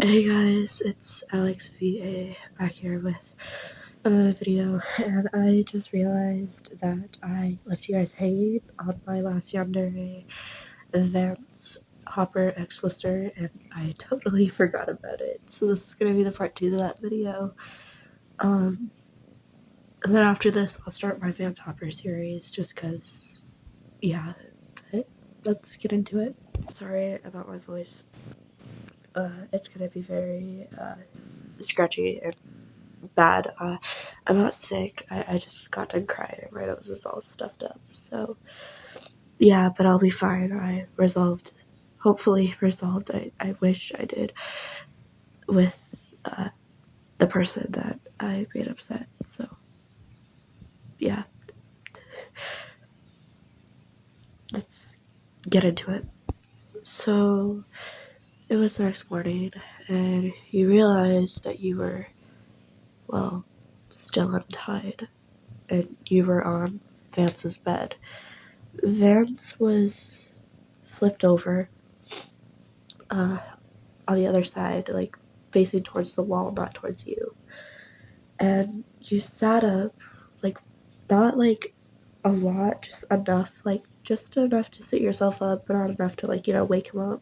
Hey guys, it's Alex VA back here with another video, and I just realized that I left you guys hanging on my last yandere Vance Hopper X Lister, and I totally forgot about it. So this is gonna be the part 2 of that video. And then after this, I'll start my Vance Hopper series, just cause, yeah. But let's get into it. Sorry about my voice. It's gonna be very scratchy and bad. I'm not sick. I just got done crying and my nose is all stuffed up. So yeah, but I'll be fine. Hopefully resolved. I wish I did with the person that I made upset. So yeah, let's get into it. So it was the next morning, and you realized that you were, well, still untied, and you were on Vance's bed. Vance was flipped over on the other side, like facing towards the wall, not towards you. And you sat up, like, not like a lot, just enough to sit yourself up, but not enough to, like, wake him up.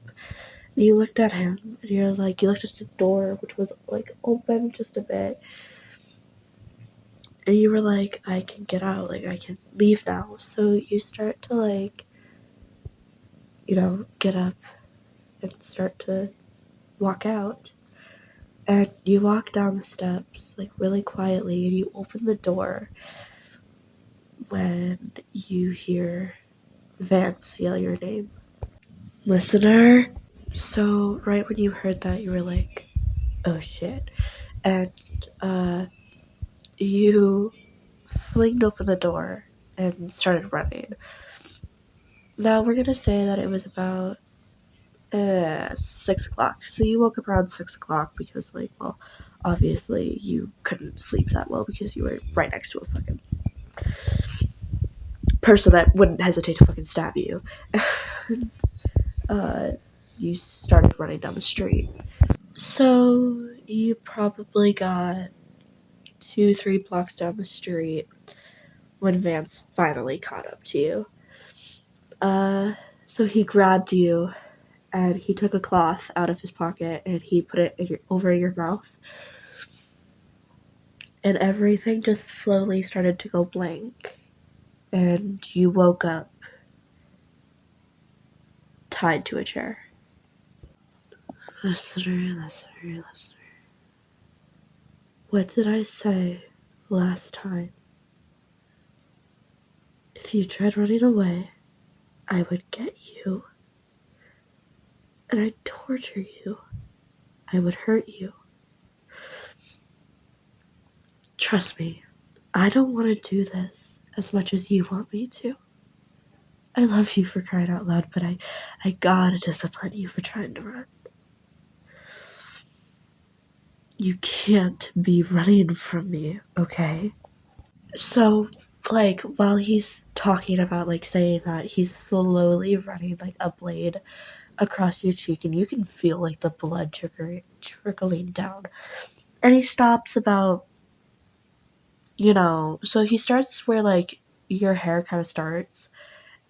And you looked at him, and you looked at the door, which was, like, open just a bit. And you were like, I can get out, like, I can leave now. So you start to, like, get up and start to walk out. And you walk down the steps, like, really quietly, and you open the door when you hear Vance yell your name. Listener? So, right when you heard that, you were like, oh shit. And, you flinged open the door and started running. Now, we're gonna say that it was about 6 o'clock. So you woke up around 6 o'clock because, like, well, obviously you couldn't sleep that well because you were right next to a fucking person that wouldn't hesitate to fucking stab you. And, you started running down the street. So you probably got 2-3 blocks down the street when Vance finally caught up to you. So he grabbed you and he took a cloth out of his pocket and he put it over your mouth. And everything just slowly started to go blank. And you woke up tied to a chair. Listener. What did I say last time? If you tried running away, I would get you. And I'd torture you. I would hurt you. Trust me, I don't want to do this as much as you want me to. I love you, for crying out loud, but I gotta discipline you for trying to run. You can't be running from me, okay? So, like, while he's talking about, like, saying that, he's slowly running, like, a blade across your cheek, and you can feel, like, the blood trickling down. And he stops about, so he starts where, like, your hair kind of starts,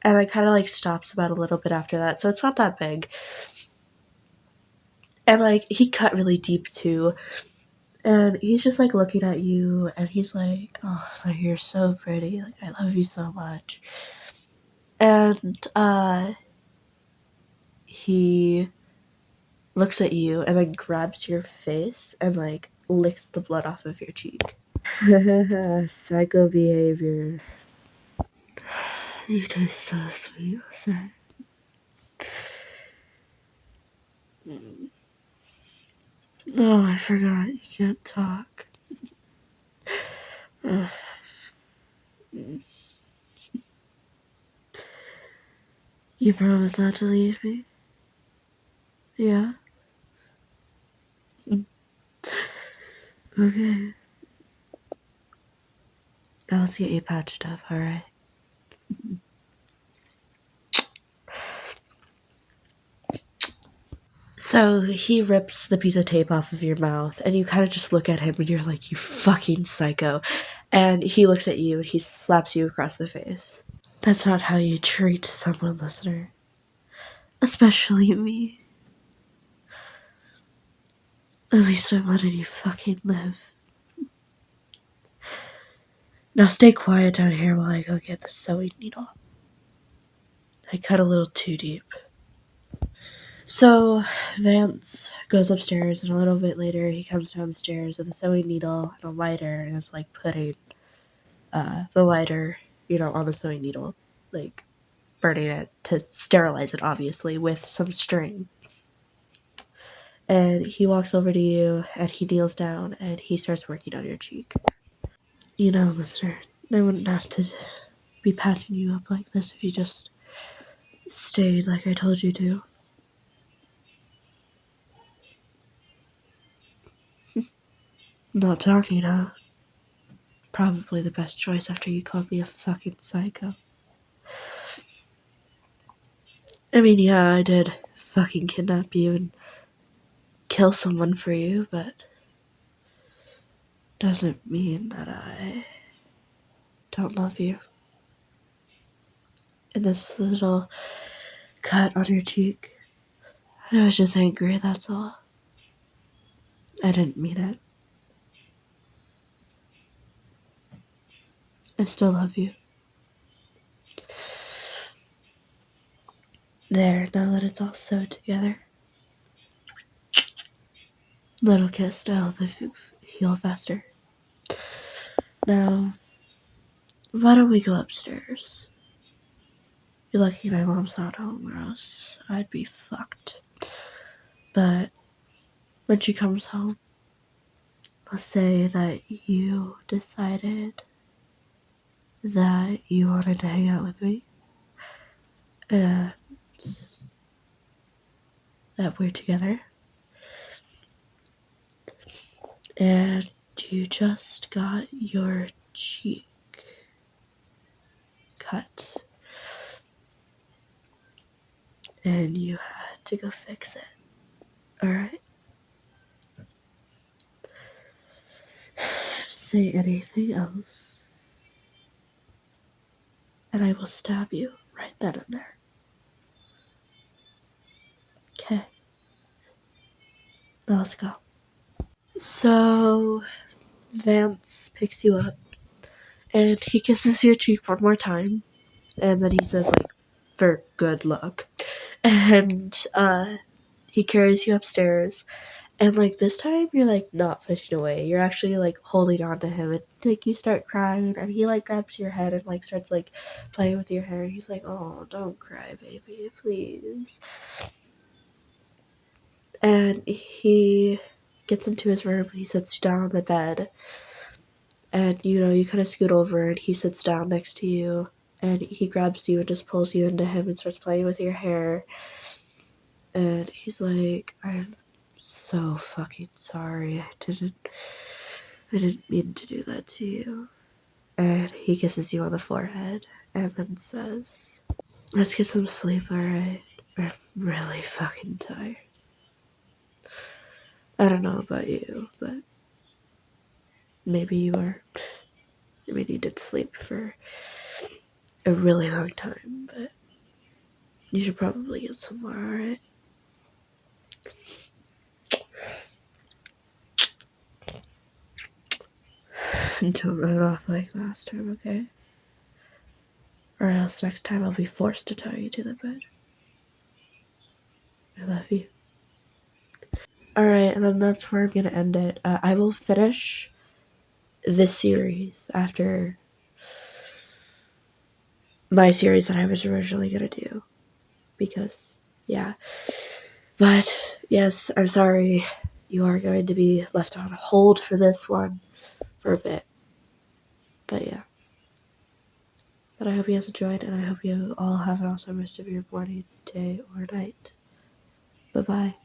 and it kind of, like, stops about a little bit after that, so it's not that big. And, like, he cut really deep, too. And he's just, like, looking at you, and he's like, oh, you're so pretty. Like, I love you so much. And, he looks at you and then grabs your face and, like, licks the blood off of your cheek. Psycho behavior. You taste so sweet, sir. Oh, I forgot. You can't talk. You promise not to leave me? Yeah? Okay. Now let's get you patched up, alright? So So he rips the piece of tape off of your mouth, and you kind of just look at him and you're like, you fucking psycho. And he looks at you and he slaps you across the face. That's not how you treat someone, listener. Especially me. At least I'm letting you fucking live. Now stay quiet down here while I go get the sewing needle. I cut a little too deep. So Vance goes upstairs, and a little bit later he comes down the stairs with a sewing needle and a lighter, and is like putting the lighter, on the sewing needle, like burning it to sterilize it, obviously, with some string. And he walks over to you, and he kneels down, and he starts working on your cheek. Listener, I wouldn't have to be patching you up like this if you just stayed like I told you to. Not talking, huh? Probably the best choice after you called me a fucking psycho. I mean, yeah, I did fucking kidnap you and kill someone for you, but doesn't mean that I don't love you. And this little cut on your cheek, I was just angry, that's all. I didn't mean it. I still love you. There, now that it's all sewed together. Little kiss to help it heal faster. Now, why don't we go upstairs? You're lucky my mom's not home, or else I'd be fucked. But when she comes home, let's say that you decided that you wanted to hang out with me, and that we're together, and you just got your cheek cut, and you had to go fix it. Alright? Say anything else, and I will stab you right then and there. Okay. Now let's go. So, Vance picks you up, and he kisses your cheek one more time, and then he says, like, for good luck. And, he carries you upstairs, and, like, this time you're, like, not pushing away. You're actually, like, holding on to him, and, like, you start crying, and he, like, grabs your head and, like, starts, like, playing with your hair. He's like, oh, don't cry, baby, please. And he gets into his room, and he sits down on the bed, and, you kind of scoot over, and he sits down next to you, and he grabs you and just pulls you into him and starts playing with your hair. And he's like, I'm so fucking sorry. I didn't mean to do that to you. And he kisses you on the forehead and then says, let's get some sleep, alright? I'm really fucking tired. I don't know about you, but maybe you are. I mean, you did sleep for a really long time, but you should probably get some more, alright? Don't run off like last time, okay? Or else next time I'll be forced to tie you to the bed. I love you. Alright, and then that's where I'm gonna end it. I will finish this series after my series that I was originally gonna do. Because, yeah. But, yes, I'm sorry. You are going to be left on hold for this one for a bit. But, yeah. But I hope you guys enjoyed, and I hope you all have an awesome rest of your morning, day, or night. Bye-bye.